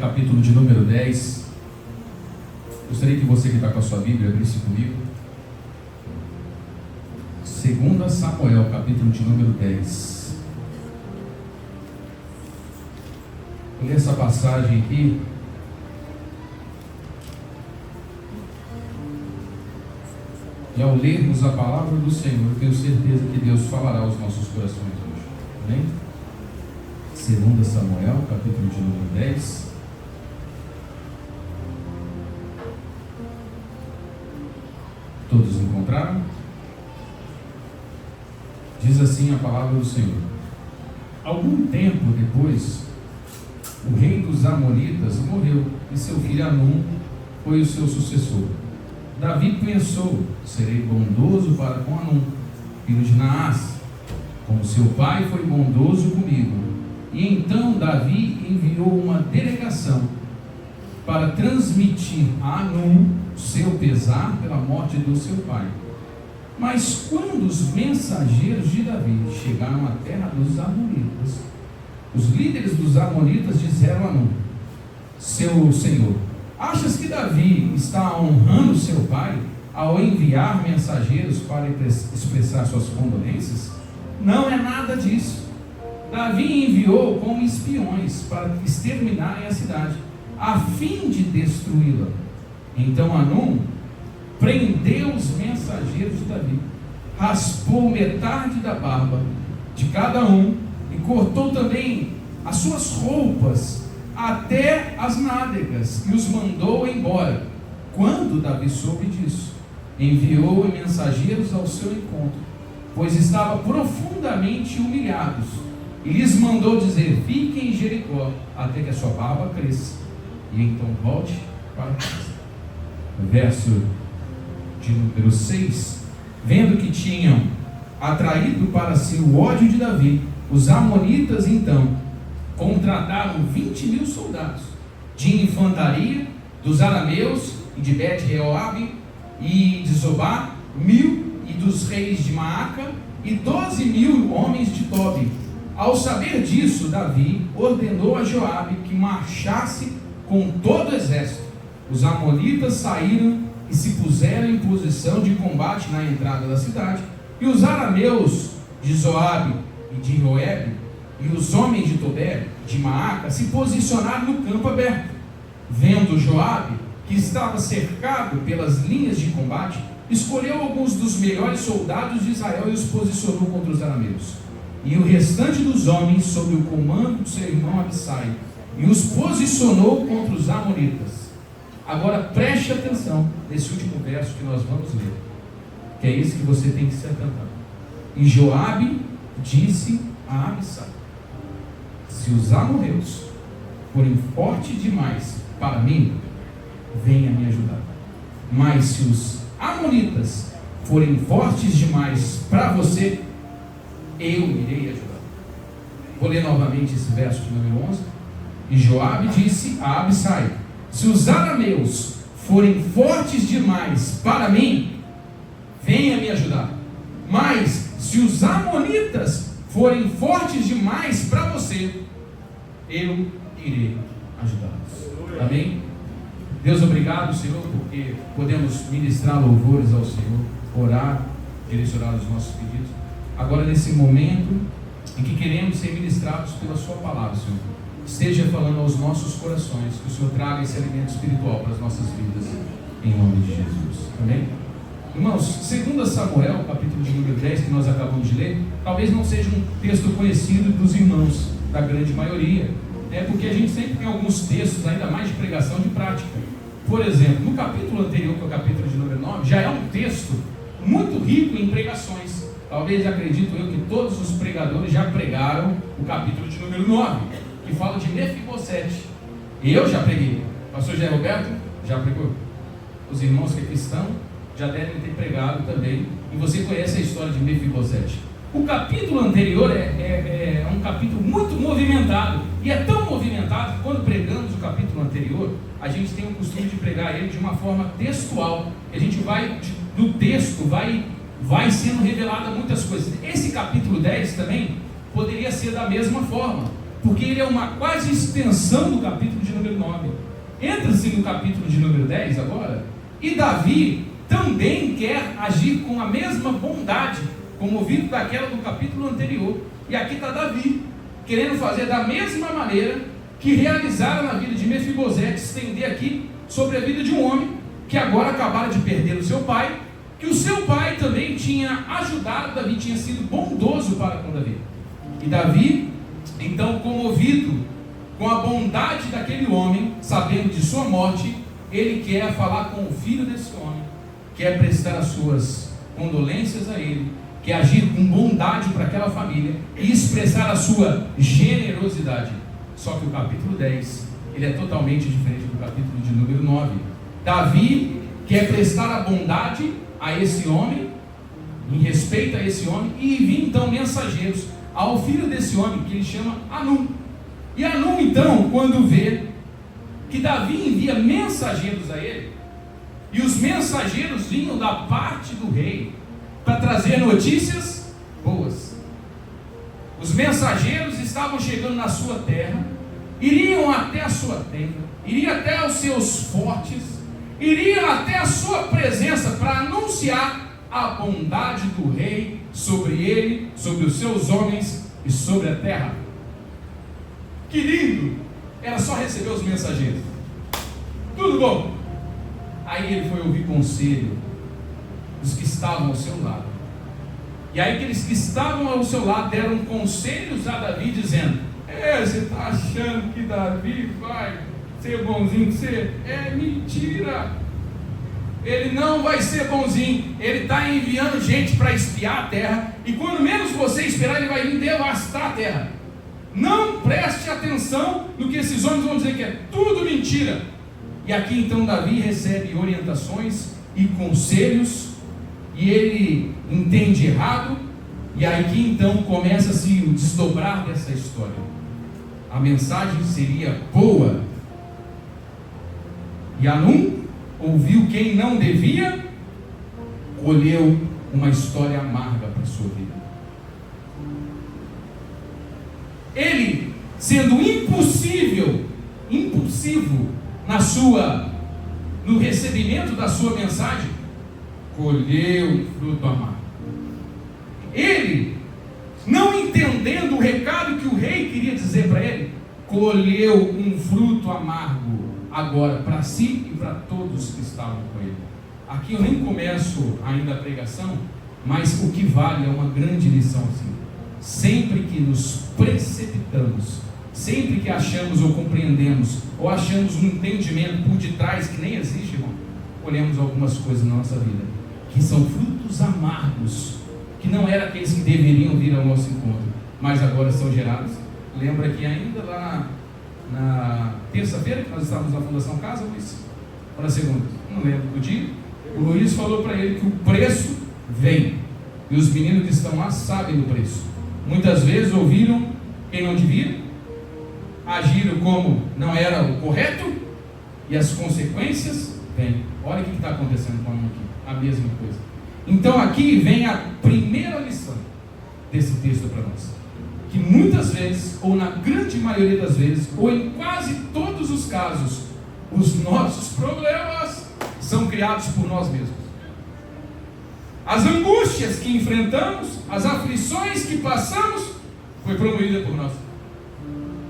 capítulo de número 10. Gostaria que você que está com a sua Bíblia abrisse comigo. 2 Samuel, capítulo de número 10. Vou ler essa passagem aqui. E ao lermos a palavra do Senhor, tenho certeza que Deus falará aos nossos corações hoje. Amém? 2 Samuel, capítulo de número 10. Todos encontraram? Diz assim a palavra do Senhor. Algum tempo depois, o rei dos Amonitas morreu, e seu filho Hanum foi o seu sucessor. Davi pensou: serei bondoso para com Hanum, filho de Naás, como seu pai foi bondoso comigo. E então Davi enviou uma delegação para transmitir a Hanum seu pesar pela morte do seu pai. Mas quando os mensageiros de Davi chegaram à terra dos Amonitas, os líderes dos Amonitas disseram a Hanum: seu senhor, achas que Davi está honrando seu pai ao enviar mensageiros para expressar suas condolências? Não é nada disso. Davi enviou como espiões para exterminarem a cidade, a fim de destruí-la. Então Hanum prendeu os mensageiros de Davi, raspou metade da barba de cada um e cortou também as suas roupas até as nádegas, e os mandou embora. Quando Davi soube disso, enviou mensageiros ao seu encontro, pois estava profundamente humilhados, e lhes mandou dizer: fiquem em Jericó até que a sua barba cresça, e então volte para casa. Verso de número 6. Vendo que tinham atraído para si o ódio de Davi, os amonitas então contrataram 20.000 soldados de infantaria dos arameus e de Bet-Reoabe e de Zobá, 1.000, e dos reis de Maaca, e 12.000 homens de Tobi. Ao saber disso, Davi ordenou a Joabe que marchasse com todo o exército. Os amonitas saíram e se puseram em posição de combate na entrada da cidade, e os arameus de Zoabe e de Roebe e os homens de Tobé, de Maaca, se posicionaram no campo aberto. Vendo Joabe que estava cercado pelas linhas de combate, escolheu alguns dos melhores soldados de Israel e os posicionou contra os arameus, e o restante dos homens sob o comando do seu irmão Abissai, e os posicionou contra os amonitas. Agora preste atenção nesse último verso que nós vamos ler, que é esse que você tem que se atentar. E Joabe disse a Abissai: se os amorreus forem fortes demais para mim, venha me ajudar. Mas se os amonitas forem fortes demais para você, eu irei ajudar. Vou ler novamente esse verso de número 11. E Joabe disse a Abissai: se os arameus forem fortes demais para mim, venha me ajudar. Mas se os amonitas forem fortes demais para você, eu irei ajudá-los. Amém? Deus, obrigado, Senhor, porque podemos ministrar louvores ao Senhor, orar, direcionar os nossos pedidos. Agora, nesse momento em que queremos ser ministrados pela sua palavra, Senhor, esteja falando aos nossos corações, que o Senhor traga esse alimento espiritual para as nossas vidas, em nome de Jesus. Amém? Irmãos, 2 Samuel, capítulo de número 10, que nós acabamos de ler, talvez não seja um texto conhecido dos irmãos, da grande maioria, porque a gente sempre tem alguns textos, ainda mais de pregação, de prática. Por exemplo, no capítulo anterior, que é o capítulo de número 9, já é um texto muito rico em pregações. Talvez, acredito eu, que todos os pregadores já pregaram o capítulo de número 9, que fala de Mefibosete. Eu já preguei. Pastor José Roberto já pregou. Os irmãos que aqui estão já devem ter pregado também. E você conhece a história de Mefibosete. O capítulo anterior é um capítulo muito movimentado. E é tão movimentado que quando pregamos o capítulo anterior, a gente tem o costume de pregar ele de uma forma textual. A gente vai, do texto, vai sendo revelada muitas coisas. Esse capítulo 10 também poderia ser da mesma forma, porque ele é uma quase extensão do capítulo de número 9. Entra-se no capítulo de número 10 agora, e Davi também quer agir com a mesma bondade, comovido daquela do capítulo anterior. E aqui está Davi, querendo fazer da mesma maneira que realizaram na vida de Mefibosete, estender aqui sobre a vida de um homem que agora acabara de perder o seu pai, que o seu pai também tinha ajudado Davi, tinha sido bondoso para com Davi. E Davi, então, comovido com a bondade daquele homem, sabendo de sua morte, ele quer falar com o filho desse homem, quer prestar as suas condolências a ele, quer agir com bondade para aquela família e expressar a sua generosidade. Só que o capítulo 10, ele é totalmente diferente do capítulo de número 9. Davi quer prestar a bondade a esse homem, em respeito a esse homem, e envia então mensageiros ao filho desse homem, que ele chama Hanum. E Hanum então, quando vê que Davi envia mensageiros a ele, e os mensageiros vinham da parte do rei para trazer notícias boas. Os mensageiros estavam chegando na sua terra, iriam até a sua tenda, iriam até os seus fortes, iriam até a sua presença para anunciar a bondade do rei sobre ele, sobre os seus homens e sobre a terra. Que lindo! Era só receber os mensageiros. Tudo bom. Aí ele foi ouvir conselho dos que estavam ao seu lado. E aí aqueles que estavam ao seu lado deram conselhos a Davi, dizendo: você está achando que Davi vai ser bonzinho com você? É mentira! Ele não vai ser bonzinho. Ele está enviando gente para espiar a terra, e quando menos você esperar, ele vai vir devastar a terra. Não preste atenção no que esses homens vão dizer, que é tudo mentira. E aqui então Davi recebe orientações e conselhos, e ele entende errado, e aqui então começa-se o desdobrar dessa história. A mensagem seria boa, e Hanum ouviu quem não devia, colheu uma história amarga para a sua vida. Ele, sendo impulsivo no recebimento da sua mensagem, colheu um fruto amargo. Ele, não entendendo o recado que o rei queria dizer para ele, colheu um fruto amargo agora para si e para todos que estavam com ele. Aqui eu nem começo ainda a pregação, mas o que vale é uma grande lição assim. Sempre que nos precipitamos, sempre que achamos ou compreendemos, ou achamos um entendimento por detrás que nem existe, irmão, colhemos algumas coisas na nossa vida, que são frutos amargos, que não eram aqueles que deveriam vir ao nosso encontro, mas agora são gerados. Lembra que ainda lá na terça-feira, que nós estávamos na Fundação Casa, Luiz? Ou na segunda? Não lembro do dia. O Luiz falou para ele que o preço vem, e os meninos que estão lá sabem do preço. Muitas vezes ouviram quem não devia, agiram como não era o correto, e as consequências vêm. Olha o que está acontecendo com a mão aqui, a mesma coisa. Então aqui vem a primeira lição desse texto para nós, que muitas vezes, ou na grande maioria das vezes, ou em quase todos os casos, os nossos problemas são criados por nós mesmos. As angústias que enfrentamos, as aflições que passamos, foi promovida por nós.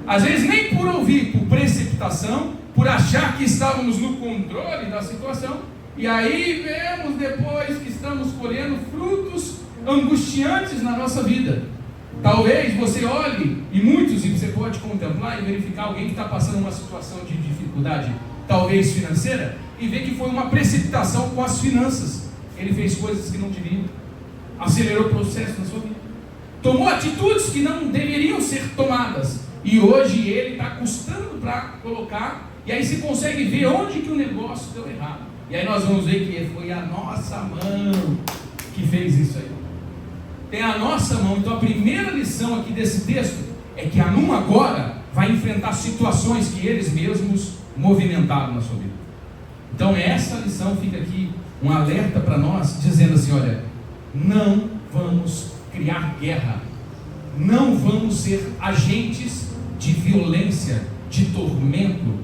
Às vezes nem por ouvir, por precipitação, por achar que estávamos no controle da situação, e aí vemos depois que estamos colhendo frutos angustiantes na nossa vida. Talvez você olhe, e muitos, e você pode contemplar e verificar alguém que está passando uma situação de dificuldade, talvez financeira, e ver que foi uma precipitação com as finanças. Ele fez coisas que não devia, acelerou o processo na sua vida, tomou atitudes que não deveriam ser tomadas, e hoje ele está custando para colocar, e aí se consegue ver onde que o negócio deu errado, e aí nós vamos ver que foi a nossa mão que fez isso aí. Tem a nossa mão. Então a primeira lição aqui desse texto é que Hanum agora vai enfrentar situações que eles mesmos movimentaram na sua vida. Então essa lição fica aqui, um alerta para nós, dizendo assim: olha, não vamos criar guerra, não vamos ser agentes de violência, de tormento,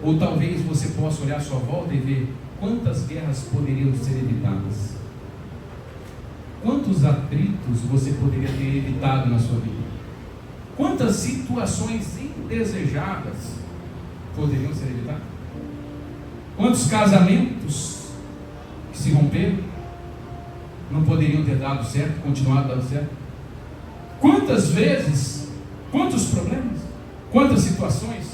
Ou talvez você possa olhar à sua volta e ver quantas guerras poderiam ser evitadas. Quantos atritos você poderia ter evitado na sua vida? Quantas situações indesejadas poderiam ser evitadas? Quantos casamentos que se romperam não poderiam ter dado certo, continuado dando certo? Quantas vezes, quantos problemas, quantas situações,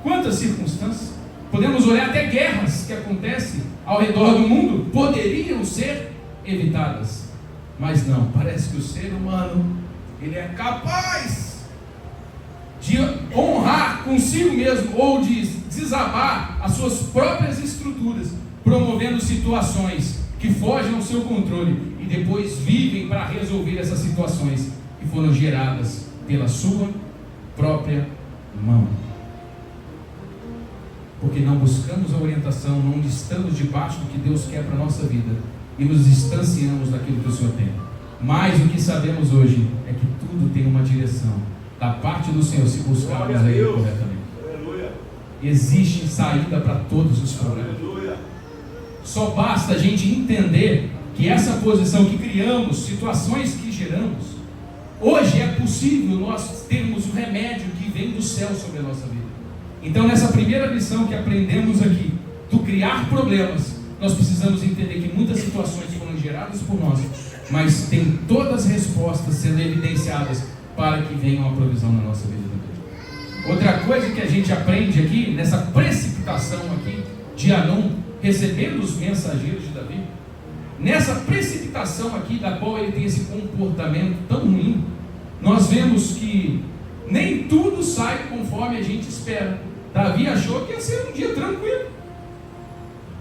quantas circunstâncias? Podemos olhar até guerras que acontecem ao redor do mundo, poderiam ser evitadas, mas não, parece que o ser humano, ele é capaz de honrar consigo mesmo, ou de desabar as suas próprias estruturas, promovendo situações que fogem ao seu controle, e depois vivem para resolver essas situações que foram geradas pela sua própria mão. Porque não buscamos a orientação, não estamos debaixo do que Deus quer para a nossa vida, e nos distanciamos daquilo que o Senhor tem. Mas o que sabemos hoje é que tudo tem uma direção da parte do Senhor, se buscarmos a Ele corretamente. Aleluia. Existe saída para todos os problemas. Aleluia. Só basta a gente entender que essa posição que criamos, situações que geramos, hoje é possível nós termos o remédio que vem do céu sobre a nossa vida. Então, nessa primeira lição que aprendemos aqui, do criar problemas, nós precisamos entender que muitas situações foram geradas por nós, mas tem todas as respostas sendo evidenciadas para que venha uma provisão na nossa vida também. Outra coisa que a gente aprende aqui, nessa precipitação aqui de Hanun, recebendo os mensageiros de Davi, nessa precipitação aqui, da qual ele tem esse comportamento tão ruim, nós vemos que nem tudo sai conforme a gente espera. Davi achou que ia ser um dia tranquilo,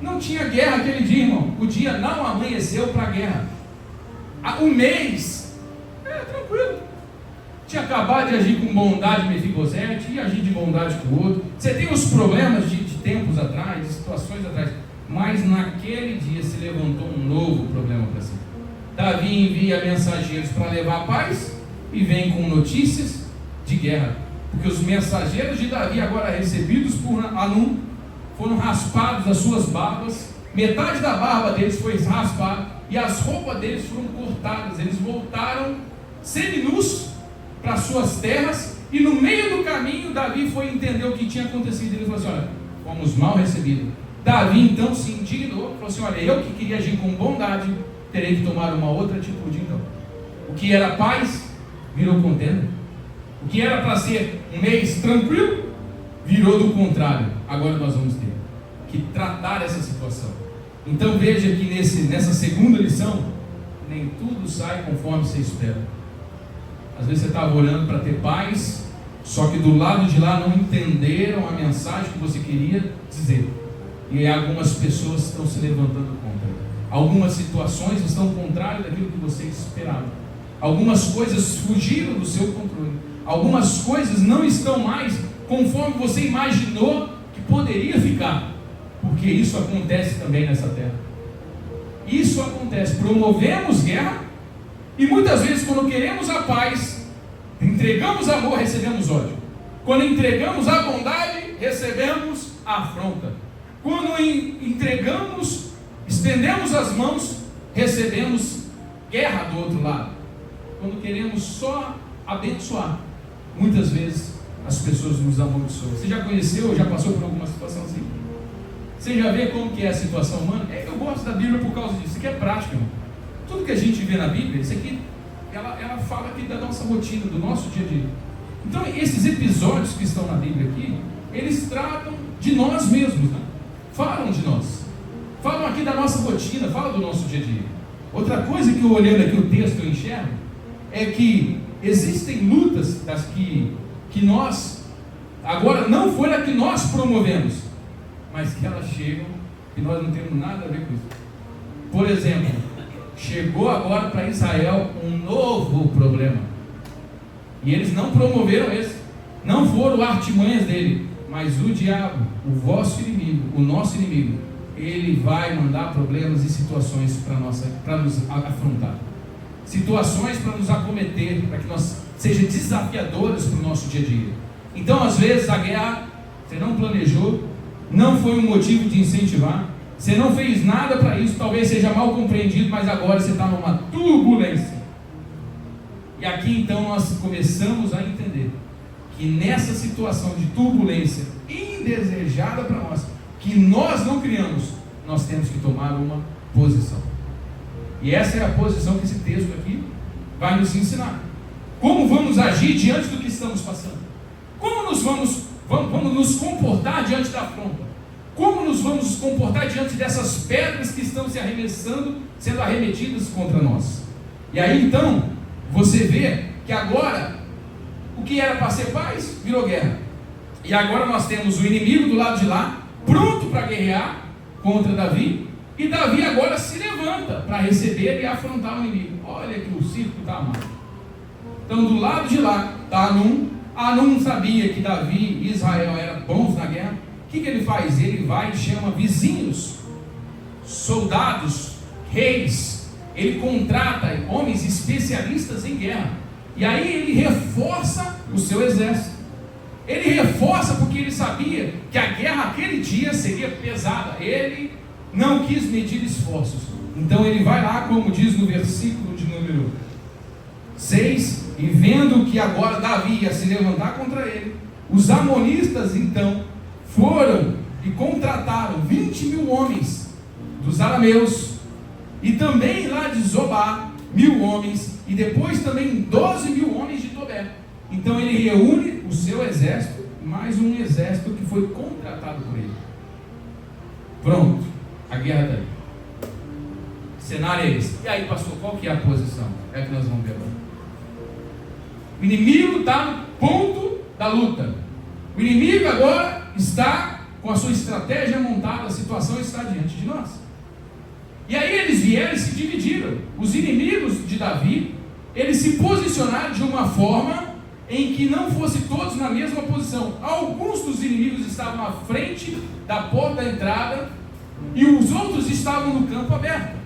não tinha guerra aquele dia, irmão. O dia não amanheceu para a guerra. O mês tranquilo. Tinha acabado de agir com bondade Mefibosete, ia agir de bondade com o outro. Você tem os problemas de tempos atrás, de situações atrás, mas naquele dia se levantou um novo problema para si. Davi envia mensageiros para levar paz e vem com notícias de guerra, porque os mensageiros de Davi, agora recebidos por Hanun, foram raspados as suas barbas, metade da barba deles foi raspada e as roupas deles foram cortadas. Eles voltaram seminus para suas terras, e no meio do caminho Davi foi entender o que tinha acontecido. Ele falou assim: olha, fomos mal recebidos. Davi então se indignou, falou assim: olha, eu que queria agir com bondade, terei que tomar uma outra atitude então. O que era paz virou contenda. O que era para ser um mês tranquilo virou do contrário. Agora nós vamos ter que tratar essa situação. Então veja que nessa segunda lição, nem tudo sai conforme você espera. Às vezes você estava orando para ter paz, só que do lado de lá não entenderam a mensagem que você queria dizer, e algumas pessoas estão se levantando contra. Algumas situações estão contrárias daquilo que você esperava. Algumas coisas fugiram do seu controle. Algumas coisas não estão mais conforme você imaginou que poderia ficar, porque isso acontece também nessa terra. Isso acontece. Promovemos guerra, e muitas vezes quando queremos a paz, entregamos amor, recebemos ódio. Quando entregamos a bondade, recebemos a afronta. Quando entregamos, estendemos as mãos, recebemos guerra do outro lado. Quando queremos só abençoar, muitas vezes as pessoas nos amaldiçoam. Você já conheceu ou já passou por alguma situação assim? Você já vê como que é a situação humana? Eu gosto da Bíblia por causa disso. Isso aqui é prático, irmão. Tudo que a gente vê na Bíblia, isso aqui, ela fala aqui da nossa rotina, do nosso dia a dia. Então, esses episódios que estão na Bíblia aqui, eles tratam de nós mesmos, né? Falam de nós. Falam aqui da nossa rotina, falam do nosso dia a dia. Outra coisa que eu, olhando aqui o texto, eu enxergo, é que existem lutas das que nós, agora não foi a que nós promovemos, mas que elas chegam e nós não temos nada a ver com isso. Por exemplo, chegou agora para Israel um novo problema, e eles não promoveram esse, não foram artimanhas dele, mas o diabo, o vosso inimigo, o nosso inimigo, ele vai mandar problemas e situações para nos afrontar, situações para nos acometer, para que nós sejam desafiadoras para o nosso dia a dia. Então, às vezes, a guerra você não planejou, não foi um motivo de incentivar, você não fez nada para isso, talvez seja mal compreendido, mas agora você está numa turbulência. E aqui então nós começamos a entender que nessa situação de turbulência indesejada para nós, que nós não criamos, nós temos que tomar uma posição. E essa é a posição que esse texto aqui vai nos ensinar. Como vamos agir diante do que estamos passando? Como nós vamos nos comportar diante da afronta? Como nos vamos comportar diante dessas pedras que estão se arremessando, sendo arremetidas contra nós? E aí então, você vê que agora, o que era para ser paz, virou guerra. E agora nós temos o inimigo do lado de lá, pronto para guerrear contra Davi, e Davi agora se levanta para receber e afrontar o inimigo. Olha que o circo está amado. Então do lado de lá está Hanun. Hanun sabia que Davi e Israel eram bons na guerra. O que ele faz? Ele vai e chama vizinhos, soldados, reis. Ele contrata homens especialistas em guerra. E aí ele reforça o seu exército. Ele reforça porque ele sabia que a guerra aquele dia seria pesada. Ele não quis medir esforços. Então ele vai lá, como diz no versículo de número 6, e vendo que agora Davi ia se levantar contra ele, os amonistas então foram e contrataram 20.000 homens dos arameus, e também lá de Zobá 1.000 homens, e depois também 12.000 homens de Tobé. Então ele reúne o seu exército, mais um exército que foi contratado por ele. Pronto, a guerra está aí. O cenário é esse. E aí, pastor, qual que é a posição? É que nós vamos ver agora. O inimigo está no ponto da luta. O inimigo agora está com a sua estratégia montada, a situação está diante de nós. E aí eles vieram e se dividiram. Os inimigos de Davi, eles se posicionaram de uma forma em que não fosse todos na mesma posição. Alguns dos inimigos estavam à frente da porta da entrada e os outros estavam no campo aberto.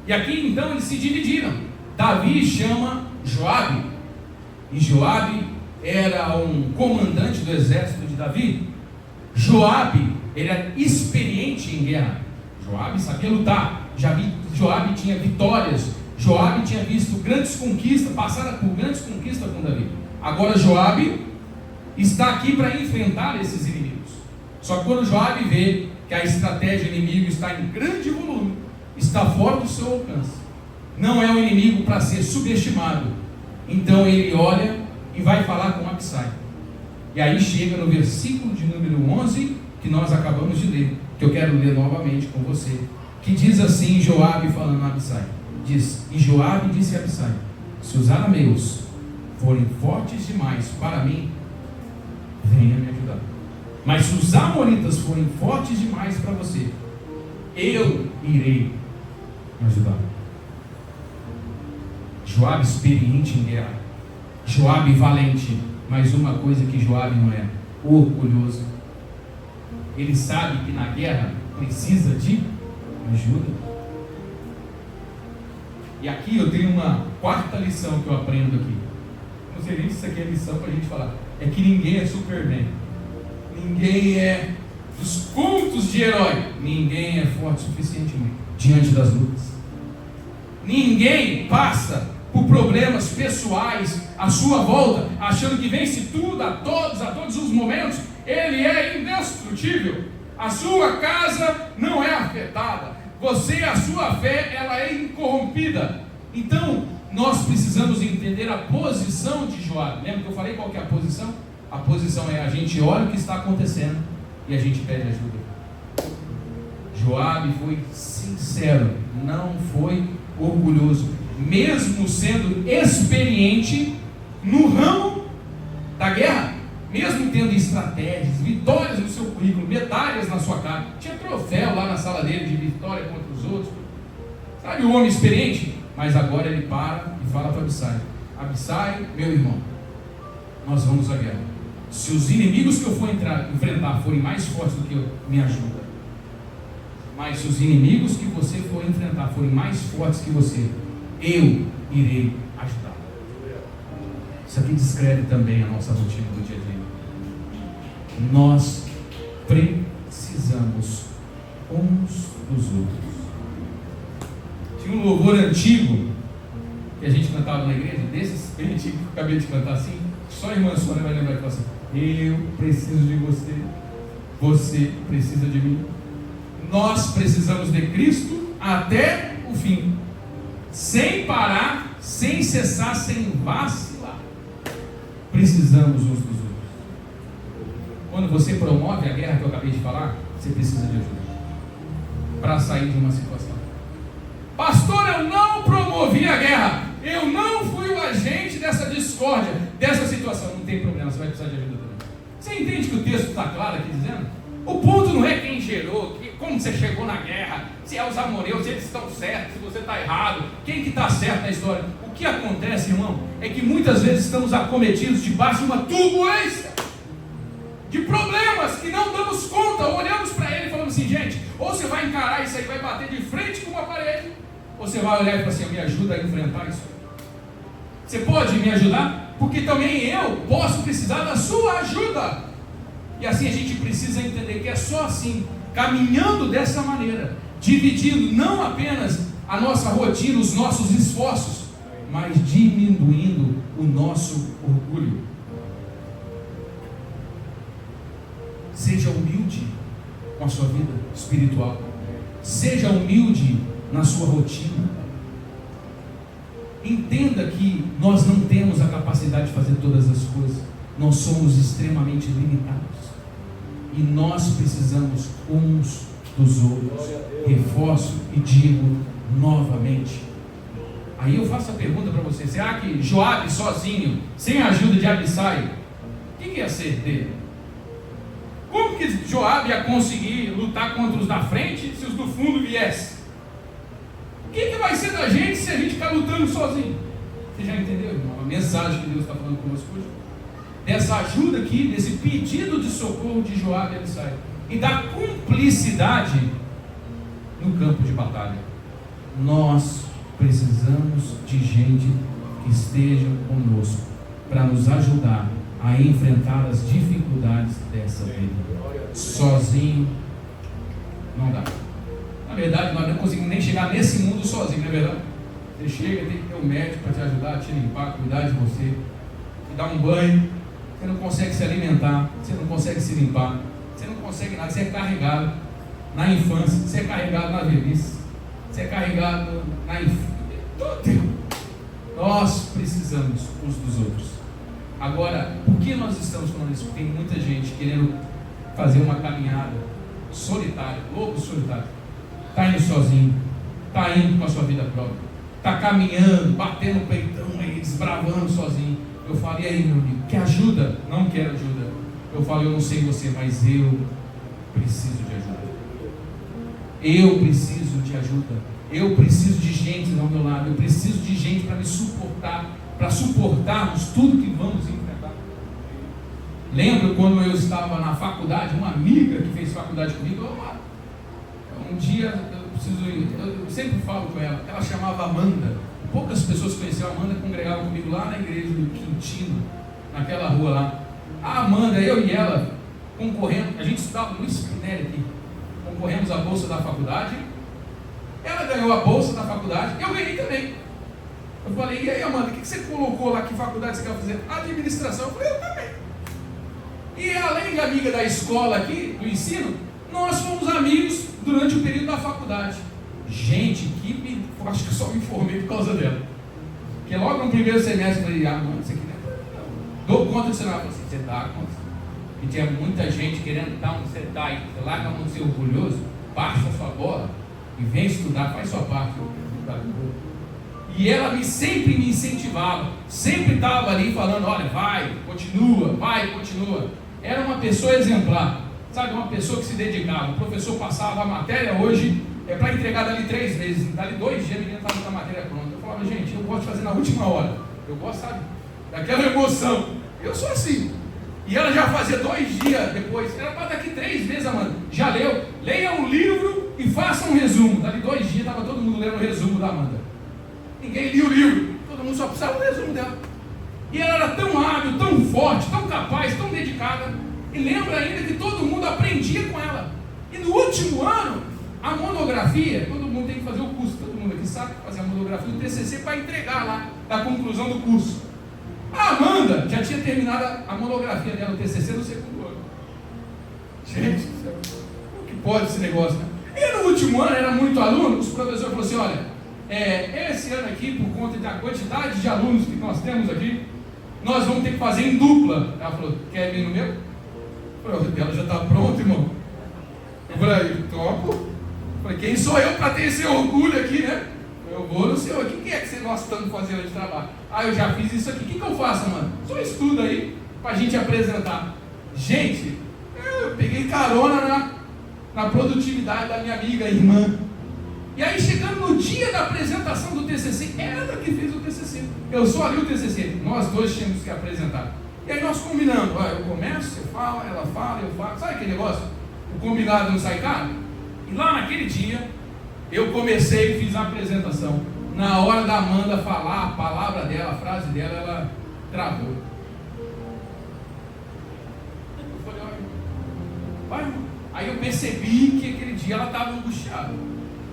E aqui então eles se dividiram. Davi chama Joabe, e Joabe era um comandante do exército de Davi. Joabe era experiente em guerra. Joabe sabia lutar. Joabe tinha vitórias. Joabe tinha visto grandes conquistas, passara por grandes conquistas com Davi. Agora Joabe está aqui para enfrentar esses inimigos. Só que quando Joabe vê que a estratégia inimigo está em grande volume, está fora do seu alcance, não é um inimigo para ser subestimado, então ele olha e vai falar com Abissai. E aí chega no versículo de número 11, que nós acabamos de ler, que eu quero ler novamente com você, que diz assim, Joabe falando a Abissai, diz: e Joabe disse a Abissai: se os arameus forem fortes demais para mim, venha me ajudar. Mas se os amonitas forem fortes demais para você, eu irei me ajudar. Joabe experiente em guerra, Joabe valente, mas uma coisa que Joabe não é: orgulhoso. Ele sabe que na guerra precisa de ajuda. E aqui eu tenho uma quarta lição que eu aprendo aqui. Não sei nem se isso aqui é lição para a gente falar. É que ninguém é Superman. Ninguém é dos contos de herói. Ninguém é forte suficientemente diante das lutas. Ninguém passa por problemas pessoais à sua volta, achando que vence tudo, a todos os momentos. Ele é indestrutível. A sua casa não é afetada. Você, a sua fé, ela é incorrompida. Então, nós precisamos entender a posição de Joabe. Lembra que eu falei qual que é a posição? A posição é: a gente olha o que está acontecendo e a gente pede ajuda. Joabe foi sincero, não foi orgulhoso, mesmo sendo experiente no ramo da guerra, mesmo tendo estratégias, vitórias no seu currículo, medalhas na sua cara, tinha troféu lá na sala dele de vitória contra os outros, sabe, o homem experiente. Mas agora ele para e fala para Abissai: Abissai, meu irmão, nós vamos à guerra. Se os inimigos que eu for enfrentar forem mais fortes do que eu, me ajuda. Mas se os inimigos que você for enfrentar forem mais fortes que você, eu irei ajudar. Isso aqui descreve também a nossa rotina do dia a dia. Nós precisamos uns dos outros. Tinha um louvor antigo que a gente cantava na igreja, desses bem antigos que eu acabei de cantar assim, só a irmã Sônia vai lembrar que fala assim: eu preciso de você, você precisa de mim, nós precisamos de Cristo até o fim, sem parar, sem cessar, sem vacilar. Precisamos uns dos outros. Quando você promove a guerra que eu acabei de falar, você precisa de ajuda para sair de uma situação. Pastor, eu não promovi a guerra, eu não fui o agente dessa discórdia, dessa situação. Não tem problema, você vai precisar de ajuda também. Você entende que o texto está claro aqui dizendo? O ponto não é quem gerou, como você chegou na guerra, se é os amoreus, se eles estão certos, se você está errado, quem que está certo na história. O que acontece, irmão, é que muitas vezes estamos acometidos debaixo de uma turbulência, de problemas que não damos conta, olhamos para ele e falamos assim: gente, ou você vai encarar isso aí, vai bater de frente com uma parede, ou você vai olhar e falar assim: me ajuda a enfrentar isso. Você pode me ajudar? Porque também eu posso precisar da sua ajuda. E assim a gente precisa entender que é só assim, caminhando dessa maneira, dividindo não apenas a nossa rotina, os nossos esforços, mas diminuindo o nosso orgulho. Seja humilde com a sua vida espiritual. Seja humilde na sua rotina. Entenda que nós não temos a capacidade de fazer todas as coisas. Nós somos extremamente limitados. E nós precisamos uns dos outros. Reforço e digo novamente. Aí eu faço a pergunta para você: será que Joabe sozinho, sem a ajuda de Abissai, o que ia ser dele? Como que Joabe ia conseguir lutar contra os da frente se os do fundo viessem? O que vai ser da gente se a gente ficar lutando sozinho? Você já entendeu, irmão? A mensagem que Deus está falando conosco hoje? Dessa ajuda aqui, desse pedido de socorro de Joabe e Abissai, e da cumplicidade no campo de batalha. Nós precisamos de gente que esteja conosco para nos ajudar a enfrentar as dificuldades dessa vida. Sozinho não dá. Na verdade, nós não conseguimos nem chegar nesse mundo sozinho, não é verdade? Você chega, tem que ter um médico para te ajudar, te limpar, cuidar de você, te dar um banho. Você não consegue se alimentar, você não consegue se limpar, você não consegue nada. Você é carregado na infância, você é carregado na velhice, você é carregado na todo tempo. Nós precisamos uns dos outros. Agora, por que nós estamos falando isso? Porque tem muita gente querendo fazer uma caminhada solitária, lobo solitário. Está indo sozinho, está indo com a sua vida própria, está caminhando, batendo o peitão aí, desbravando sozinho. Eu falei: e aí, meu amigo, quer ajuda? Não quero ajuda. Eu falei: eu não sei você, mas eu preciso de ajuda. Eu preciso de ajuda. Eu preciso de gente ao meu lado. Eu preciso de gente para me suportar, para suportarmos tudo que vamos enfrentar. Lembro quando eu estava na faculdade, uma amiga que fez faculdade comigo, um dia eu sempre falo com ela, ela chamava Amanda. Poucas pessoas conheciam a Amanda, congregavam comigo lá na igreja do Quintino, naquela rua lá. A Amanda, eu e ela, concorrendo, a gente estudava no Spinelli aqui, concorremos à bolsa da faculdade. Ela ganhou a bolsa da faculdade, eu ganhei também. Eu falei: e aí, Amanda, o que você colocou lá? Que faculdade você quer fazer? Administração. Eu falei: eu também. E além de amiga da escola aqui, do ensino, nós fomos amigos durante o período da faculdade. Gente, acho que eu só me informei por causa dela. Porque logo no primeiro semestre eu falei: mano, isso aqui não. Dou conta de cenário. Eu falei: você dá conta? E tinha muita gente querendo dar onde você está aí. Você larga a mão de ser orgulhoso, baixa a sua bola e vem estudar, faz sua parte. E ela sempre me incentivava, sempre estava ali falando: olha, vai, continua. Era uma pessoa exemplar, sabe, uma pessoa que se dedicava. O professor passava a matéria hoje, para entregar dali 3 meses, dali 2 dias a menina estava com a matéria pronta. Eu falava: gente, eu gosto de fazer na última hora, eu gosto, sabe, daquela emoção, eu sou assim. E ela já fazia 2 dias depois, era para daqui 3 meses, Amanda, já leu, leia um livro e faça um resumo. Dali 2 dias estava todo mundo lendo o resumo da Amanda. Ninguém lia o livro, todo mundo só precisava do resumo dela. E ela era tão hábil, tão forte, tão capaz, tão dedicada. E lembra ainda que todo mundo aprendia com ela. último ano, a monografia, todo mundo tem que fazer o curso, todo mundo aqui sabe fazer a monografia, o TCC para entregar lá, da conclusão do curso. A Amanda já tinha terminado a monografia dela, o TCC, no segundo ano. Gente, o que pode esse negócio, né? E no último ano, era muito aluno, os professores falaram assim, olha, esse ano aqui, por conta da quantidade de alunos que nós temos aqui, nós vamos ter que fazer em dupla. Ela falou, quer vir no meu? Eu falei, ela já está pronta, irmão. Eu falei, topo. Eu falei, quem sou eu para ter esse orgulho aqui, né? Eu vou no seu, o que é que nós estamos fazendo de trabalho? Eu já fiz isso aqui, o que eu faço, mano? Só estuda aí, para a gente apresentar. Gente, eu peguei carona na produtividade da minha amiga, irmã. E aí, chegando no dia da apresentação do TCC, ela que fez o TCC. Eu só li o TCC, nós dois tínhamos que apresentar. E aí nós combinamos, eu começo, você fala, ela fala, eu falo. Sabe aquele negócio? O combinado não sai caro? E lá naquele dia, eu comecei e fiz a apresentação. Na hora da Amanda falar a palavra dela, a frase dela, ela travou. Eu falei, olha, vai, irmão. Aí eu percebi que aquele dia ela estava angustiada.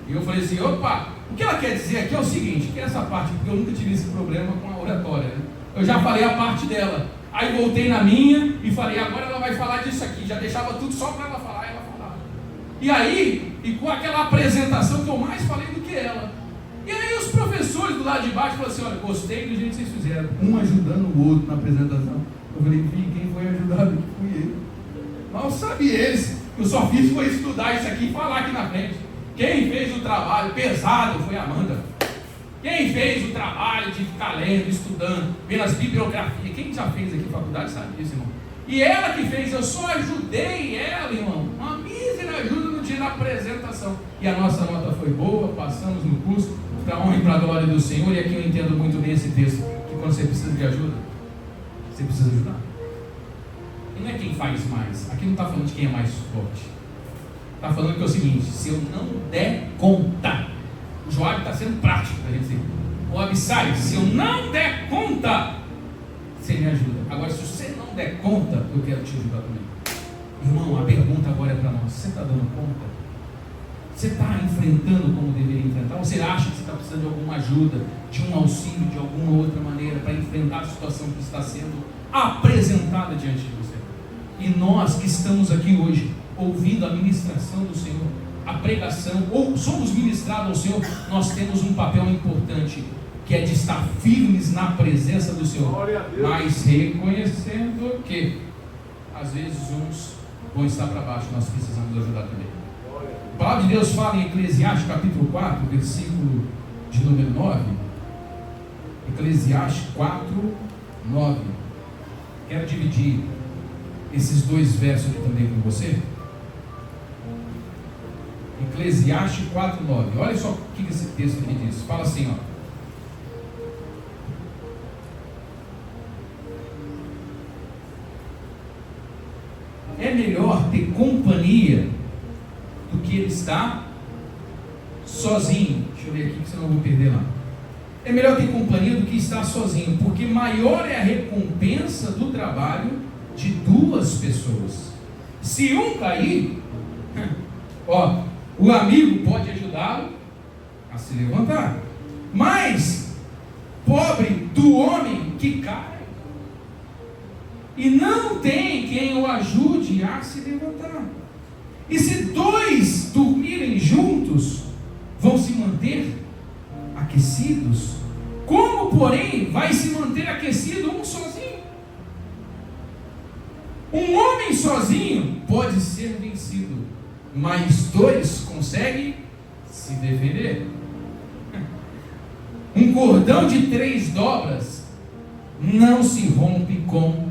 E eu falei assim, opa, o que ela quer dizer aqui é o seguinte, que essa parte, porque eu nunca tive esse problema com a oratória, né? Eu já falei a parte dela. Aí voltei na minha e falei, agora ela vai falar disso aqui. Já deixava tudo só para ela falar, e ela falava. E aí, e com aquela apresentação que eu mais falei do que ela. E aí os professores do lado de baixo falaram assim, olha, gostei do jeito que vocês fizeram. Um ajudando o outro na apresentação. Eu falei, quem foi ajudado aqui fui eu. Mal sabe eles, eu só fiz foi estudar isso aqui e falar aqui na frente. Quem fez o trabalho pesado foi a Amanda. Quem fez o trabalho de ficar lendo, estudando, vendo as bibliografias, quem já fez aqui faculdade sabe disso, irmão. E ela que fez, eu só ajudei ela, irmão. Uma mísera ajuda no dia da apresentação. E a nossa nota foi boa, passamos no curso, para a honra e para a glória do Senhor. E aqui eu entendo muito bem esse texto, que quando você precisa de ajuda, você precisa ajudar. E não é quem faz mais, aqui não está falando de quem é mais forte. Está falando que é o seguinte, se eu não der conta, o Joab está sendo prático para a gente dizer, o Abissai, se eu não der conta, você me ajuda. Agora, se você não der conta, eu quero te ajudar também. Irmão, a pergunta agora é para nós, você está dando conta? Você está enfrentando como deveria enfrentar? Ou você acha que você está precisando de alguma ajuda, de um auxílio, de alguma outra maneira, para enfrentar a situação que está sendo apresentada diante de você? E nós que estamos aqui hoje, ouvindo a ministração do Senhor, a pregação, ou somos ministrados ao Senhor, nós temos um papel importante, que é de estar firmes na presença do Senhor, mas reconhecendo que às vezes uns vão estar para baixo, nós precisamos ajudar também. A palavra de Deus fala em Eclesiastes capítulo 4, versículo de número 9. Eclesiastes 4, 9. Quero dividir esses dois versos aqui também com você. Eclesiastes 4, 9. Olha só o que esse texto aqui diz. Fala assim, ó. É melhor ter companhia do que ele estar sozinho. Deixa eu ver aqui, que senão eu vou perder lá. É melhor ter companhia do que estar sozinho, porque maior é a recompensa do trabalho de duas pessoas. Se um cair, o amigo pode ajudá-lo a se levantar, mas pobre do homem que cai e não tem quem o ajude a se levantar. E se dois dormirem juntos, vão se manter aquecidos. Como, porém, vai se manter aquecido um sozinho? Um homem sozinho pode ser vencido, mas dois conseguem se defender. Um cordão de 3 dobras não se rompe com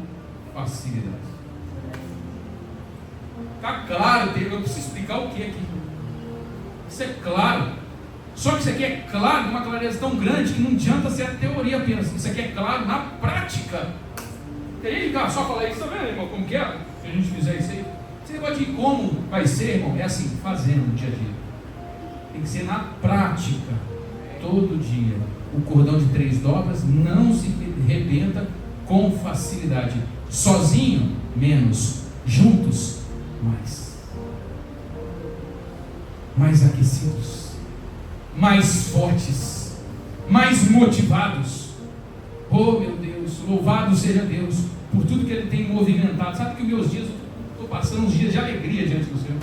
facilidade. Está claro, eu preciso explicar o que aqui. Isso é claro. Só que isso aqui é claro, de uma clareza tão grande que não adianta ser a teoria apenas. Isso aqui é claro na prática. Tem gente que só fala isso, tá vendo, irmão? Como que é? Se a gente fizer isso aí. Esse negócio de como vai ser, irmão, é assim, fazendo no dia a dia. Tem que ser na prática, todo dia. O cordão de 3 dobras não se rebenta com facilidade. Sozinho, menos. Juntos, mais. mais aquecidos, mais fortes, mais motivados. Oh meu Deus, louvado seja Deus por tudo que Ele tem movimentado. Sabe que meus dias, eu estou passando uns dias de alegria diante do Senhor.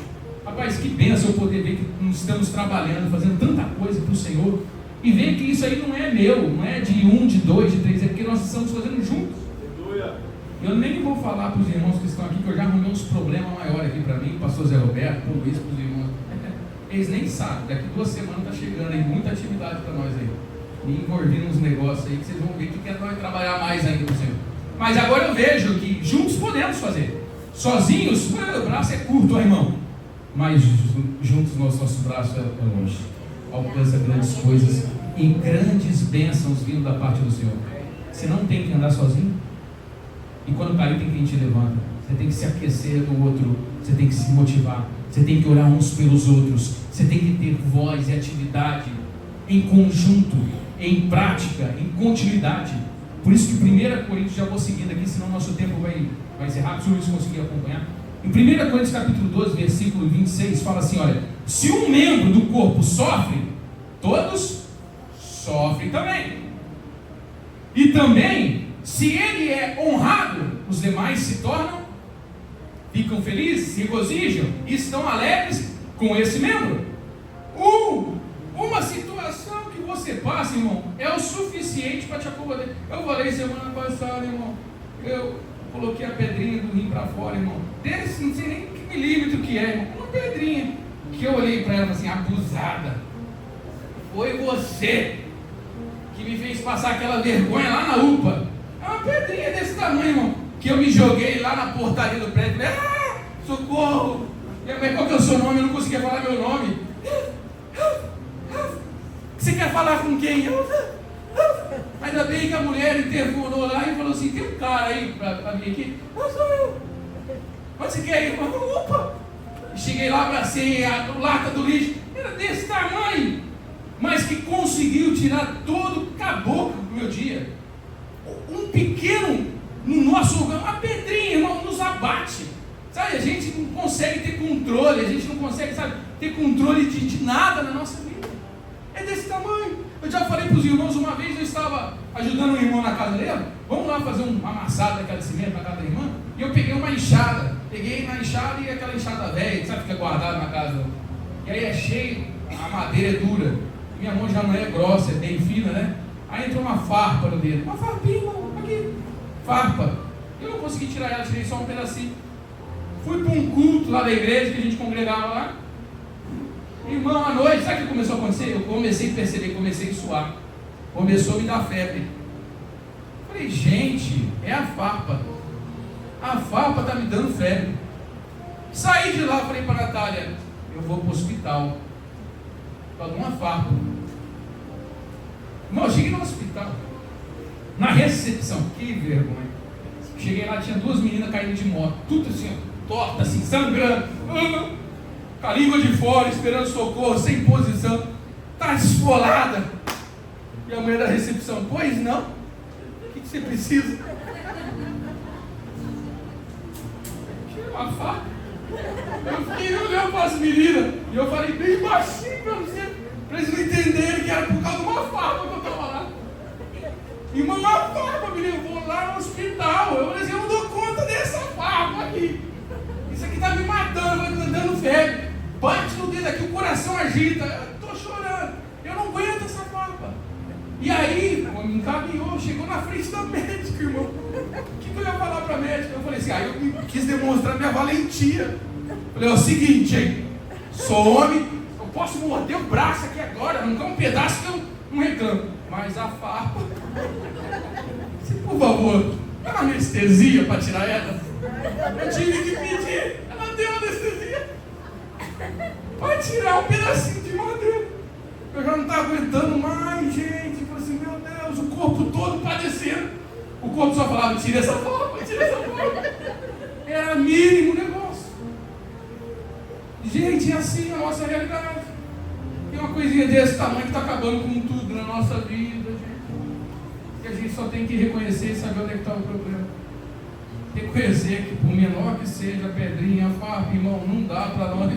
Rapaz, que bênção eu poder ver que estamos trabalhando, fazendo tanta coisa para o Senhor, e ver que isso aí não é meu, não é de um, de dois, de três, é porque nós estamos fazendo juntos. Eu nem vou falar para os irmãos que estão aqui, que eu já arrumei uns problemas maiores aqui para mim, o pastor Zé Roberto, para o Luiz, para os irmãos. Eles nem sabem, daqui 2 semanas está chegando aí muita atividade para nós aí. Me envolvendo uns negócios aí que vocês vão ver que quer nós trabalhar mais ainda no Senhor. Mas agora eu vejo que juntos podemos fazer. Sozinhos, o braço é curto, ó, irmão. Mas juntos nosso braço é longe. Alcança grandes coisas e grandes bênçãos vindo da parte do Senhor. Você não tem que andar sozinho. E quando cair, tem quem te levanta. Você tem que se aquecer no outro. Você tem que se motivar. Você tem que orar uns pelos outros. Você tem que ter voz e atividade em conjunto, em prática, em continuidade. Por isso que 1 Coríntios, já vou seguindo aqui, senão nosso tempo vai ser rápido, se o Luiz conseguir acompanhar. Em 1 Coríntios capítulo 12, versículo 26, fala assim, olha: se um membro do corpo sofre, todos sofrem também. E também, se ele é honrado, os demais se tornam, ficam felizes, se regozijam e estão alegres com esse membro. Uma situação que você passa, irmão, é o suficiente para te acomodar. Eu falei semana passada, irmão, eu coloquei a pedrinha do rim para fora, irmão. Não sei nem que milímetro que é, irmão. Uma pedrinha que eu olhei para ela assim, abusada. Foi você que me fez passar aquela vergonha lá na UPA. É uma pedrinha desse tamanho, irmão, que eu me joguei lá na portaria do prédio. Socorro! Qual que é o seu nome? Eu não conseguia falar meu nome. Você quer falar com quem? Ainda bem que a mulher interfonou lá e falou assim: tem um cara aí para vir aqui? Não, sou eu. Onde você quer ir? Opa! Cheguei lá, abracei a lata do lixo. Era desse tamanho, mas que conseguiu tirar todo o caboclo do meu dia. Um pequeno, no nosso lugar, uma pedrinha, irmão, nos abate. Sabe, a gente não consegue ter controle, a gente não consegue, sabe, ter controle de nada na nossa vida. É desse tamanho. Eu já falei para os irmãos, uma vez eu estava ajudando um irmão na casa dele. Vamos lá fazer uma amassada daquela de cimento na casa da irmã. E eu peguei uma enxada. Peguei na enxada e aquela enxada velha, sabe, fica guardada na casa. E aí é cheio, a madeira é dura. Minha mão já não é grossa, é bem fina, né? Aí entrou uma farpa no dedo. Uma farpinha, irmão, aqui. Farpa. Eu não consegui tirar ela, tirei só um pedacinho. Fui para um culto lá da igreja que a gente congregava lá. Irmão, à noite, sabe o que começou a acontecer? Eu comecei a perceber, comecei a suar. Começou a me dar febre. Falei, gente, é a farpa. A farpa está me dando febre. Saí de lá, falei para a Natália, eu vou para o hospital. Por causa de uma farpa. Irmão, eu cheguei no hospital. Na recepção, que vergonha. Cheguei lá, tinha 2 meninas caindo de moto. Tudo assim, ó, torta, assim, sangrando. Com a língua de fora, esperando socorro, sem posição, está esfolada. E a mulher da recepção, pois não? O que você precisa? Tira uma faca. Eu fiquei olhando para as meninas e eu falei bem baixinho para eles não entenderem que era por causa de uma farpa que eu estava lá. Irmão, uma farpa me levou lá no hospital. Eu falei assim, eu não dou conta dessa farpa aqui. Isso aqui está me matando, vai me dando febre. Bate no dedo aqui, o coração agita. Eu estou chorando. Eu não aguento essa farpa. E aí, me encaminhou, chegou na frente da médica, irmão. O que eu ia falar para a médica? Eu falei assim, eu quis demonstrar minha valentia. Eu falei, é o seguinte, hein? Sou homem, eu posso morder o braço aqui agora, não dá um pedaço que eu não reclamo. Mas a farpa, se por favor, dá uma anestesia para tirar ela. Eu tive que pedir, ela deu anestesia para tirar um pedacinho de madeira. Eu já não estava aguentando mais, gente. Eu falei assim, meu Deus, o corpo todo padecendo. O corpo só falava, tira essa farpa, tira essa farpa. Era mínimo o negócio. Gente, é assim a nossa realidade. Tem uma coisinha desse tamanho que está acabando com tudo na nossa vida, gente. Que a gente só tem que reconhecer e saber onde é que está o problema. Reconhecer que por menor que seja a pedrinha, a farpa, irmão, não dá para nós.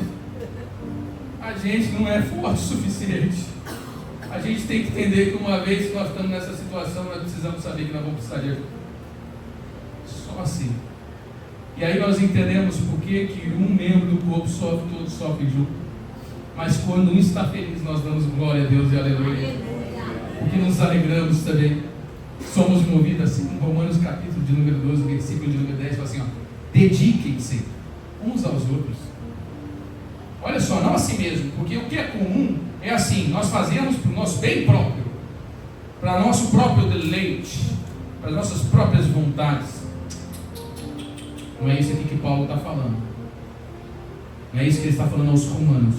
a gente não é forte o suficiente. A gente tem que entender que uma vez que nós estamos nessa situação, nós precisamos saber que nós vamos precisar de ajuda. Só assim. E aí nós entendemos por que um membro do corpo sofre, todos sofrem junto. Mas quando um está feliz, nós damos glória a Deus e aleluia. Porque nos alegramos também. Somos movidos assim, em Romanos capítulo de número 12, versículo de número 10, fala assim, ó, dediquem-se uns aos outros. Olha só, não assim mesmo, porque o que é comum é assim, nós fazemos para o nosso bem próprio, para nosso próprio deleite, para as nossas próprias vontades. Não é isso aqui que Paulo está falando. Não é isso que ele está falando aos romanos.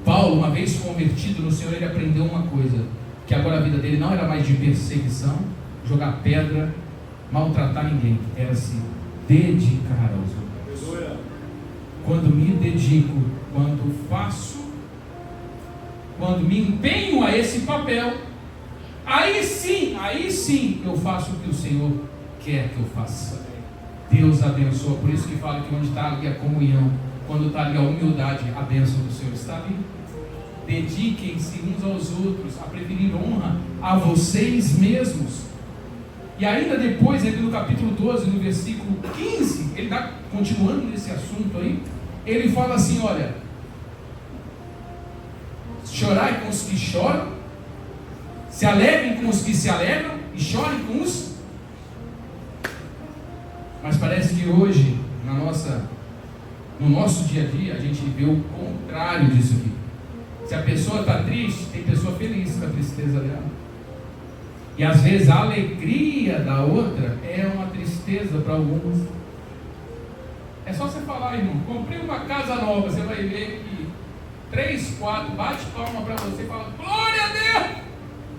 Paulo, uma vez convertido no Senhor, ele aprendeu uma coisa, que agora a vida dele não era mais de perseguição, jogar pedra, maltratar ninguém, era se dedicar aos outros. Quando me dedico, quando faço, quando me empenho a esse papel, aí sim eu faço o que o Senhor quer que eu faça. Deus abençoa, por isso que fala que onde está ali a comunhão, quando está ali a humildade, a bênção do Senhor está ali. Dediquem-se uns aos outros, a preferir honra a vocês mesmos. E ainda depois, no capítulo 12, no versículo 15, ele está continuando nesse assunto aí, ele fala assim, olha, chorai com os que choram, se alegrem com os que se alegram, e chorem com os... Mas parece que hoje, no nosso dia a dia, a gente vê o contrário disso aqui. Se a pessoa está triste, tem pessoa feliz com a tristeza dela. E às vezes a alegria da outra é uma tristeza para alguns. É só você falar, irmão, comprei uma casa nova, você vai ver que 3, 4, bate palma para você e fala, glória a Deus!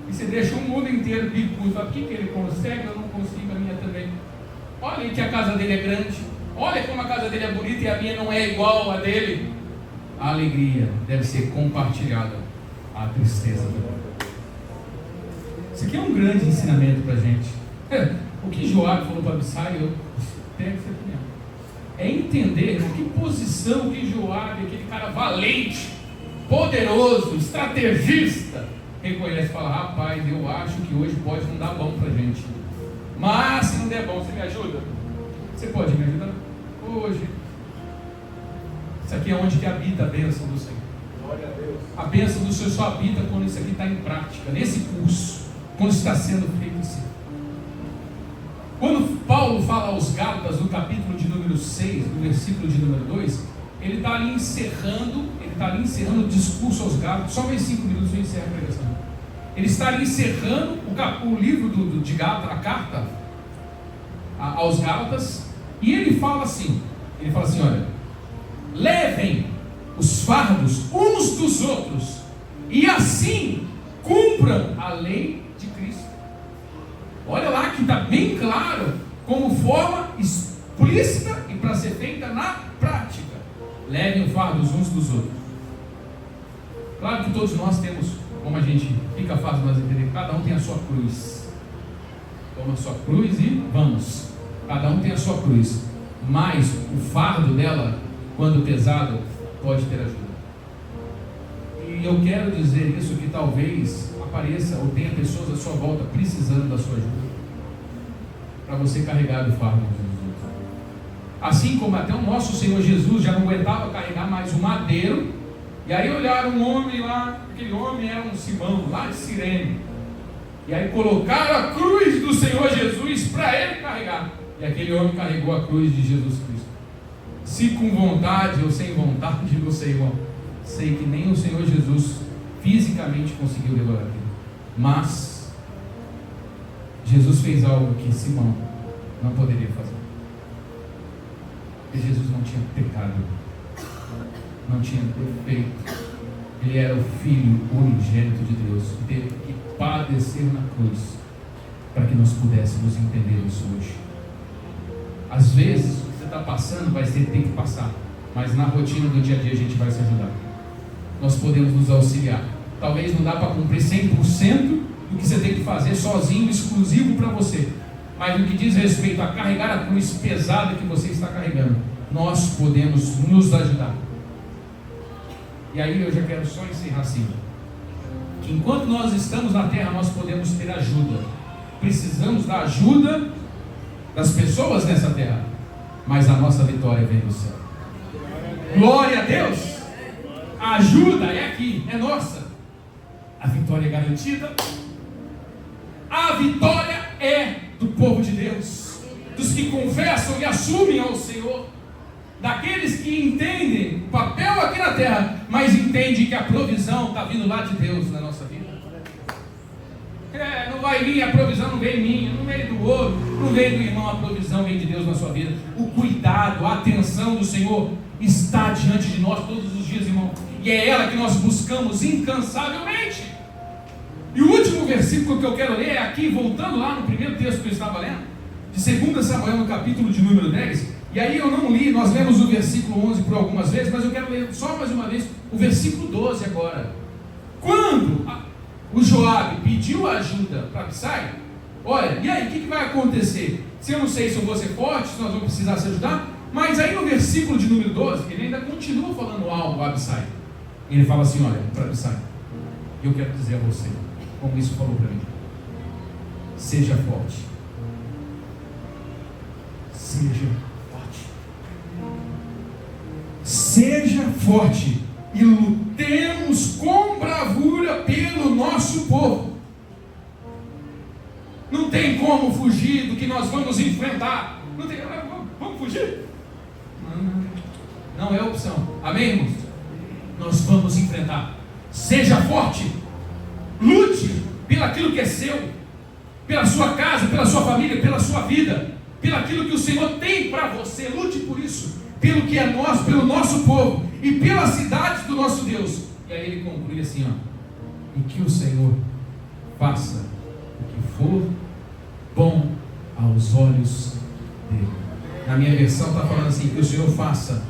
E você deixa o mundo inteiro bicudo. Por que ele consegue, eu não consigo, a minha também. Olha que a casa dele é grande, olha como a casa dele é bonita e a minha não é igual a dele. A alegria deve ser compartilhada à tristeza do outro. Isso aqui é um grande ensinamento para a gente. O que Joabe falou para Abissai, eu pego isso aqui mesmo. É entender que posição que Joabe, aquele cara valente, poderoso, estrategista, reconhece e fala, rapaz, eu acho que hoje pode não dar bom para a gente. Mas se não der bom, você me ajuda? Você pode me ajudar? Hoje. Isso aqui é onde que habita a bênção do Senhor. Glória a Deus. A bênção do Senhor só habita quando isso aqui está em prática, nesse curso, quando está sendo feito assim. Quando Paulo fala aos Gálatas, no capítulo de número 6, no versículo de número 2, ele está ali encerrando o discurso aos Gálatas, só mais 5 minutos eu encerro a pregação. Ele está ali encerrando o livro de Gálatas, a carta aos Gálatas, e ele fala assim, olha, levem os fardos uns dos outros, e assim cumpram a lei de Cristo. Olha lá que está bem claro, como forma explícita e para ser feita na prática. Levem os fardos uns dos outros. Claro que todos nós temos, como a gente fica fácil nós entender, cada um tem a sua cruz. Toma a sua cruz e vamos. Cada um tem a sua cruz. Mas o fardo dela, quando pesado, pode ter ajuda. E eu quero dizer isso, que talvez apareça ou tenha pessoas à sua volta precisando da sua ajuda, para você carregar o fardo de Jesus. Assim como até o nosso Senhor Jesus já não aguentava carregar mais o madeiro, e aí olharam um homem lá, aquele homem era um Simão, lá de Cirene, e aí colocaram a cruz do Senhor Jesus para ele carregar, e aquele homem carregou a cruz de Jesus Cristo. Se com vontade ou sem vontade, não sei, irmão, sei que nem o Senhor Jesus fisicamente conseguiu levar aquilo, mas Jesus fez algo que Simão não poderia fazer, porque Jesus não tinha pecado, não tinha defeito, ele era o Filho unigênito de Deus, que teve que padecer na cruz, para que nós pudéssemos entender isso hoje. Às vezes, o que você está passando vai ter que passar, mas na rotina do dia a dia a gente vai se ajudar, nós podemos nos auxiliar. Talvez não dá para cumprir 100% do que você tem que fazer sozinho, exclusivo para você, mas no que diz respeito a carregar a cruz pesada que você está carregando, nós podemos nos ajudar. E aí eu já quero só encerrar assim, que enquanto nós estamos na terra, nós podemos ter ajuda. Precisamos da ajuda das pessoas nessa terra, mas a nossa vitória vem do céu. Glória a Deus! A ajuda é aqui, é nossa. A vitória é garantida. A vitória é do povo de Deus, dos que confessam e assumem ao Senhor, daqueles que entendem o papel aqui na terra, mas entendem que a provisão está vindo lá de Deus na nossa vida. Não vai vir, a provisão não vem minha, não vem do outro, não vem do irmão, a provisão vem de Deus na sua vida. O cuidado, a atenção do Senhor está diante de nós todos os dias, irmão, e é ela que nós buscamos incansavelmente. E o último versículo que eu quero ler é aqui, voltando lá no primeiro texto que eu estava lendo, de 2 Samuel, no capítulo de número 10. E aí eu não li, nós lemos o versículo 11 por algumas vezes, mas eu quero ler só mais uma vez o versículo 12 agora. Quando o Joabe pediu ajuda para Absai, olha, e aí o que vai acontecer? Se eu não sei se eu vou ser forte, se nós vamos precisar se ajudar, mas aí no versículo de número 12, ele ainda continua falando algo a Absai. Ele fala assim, olha, para Absai, eu quero dizer a você, como isso falou para mim, seja forte. Seja forte. Seja forte e lutemos com bravura pelo nosso povo. Não tem como fugir do que nós vamos enfrentar. Não tem, vamos fugir? Não é opção. Amém, irmãos? Nós vamos enfrentar. Seja forte. Lute pelo aquilo que é seu, pela sua casa, pela sua família, pela sua vida, pelo aquilo que o Senhor tem para você. Lute por isso, pelo que é nosso, pelo nosso povo e pelas cidades do nosso Deus. E aí ele conclui assim, e que o Senhor faça o que for bom aos olhos dele. Na minha versão está falando assim, que o Senhor faça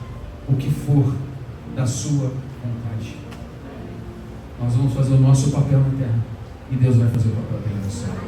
o que for da sua vontade. Nós vamos fazer o nosso papel na terra e Deus vai fazer o papel dele no céu.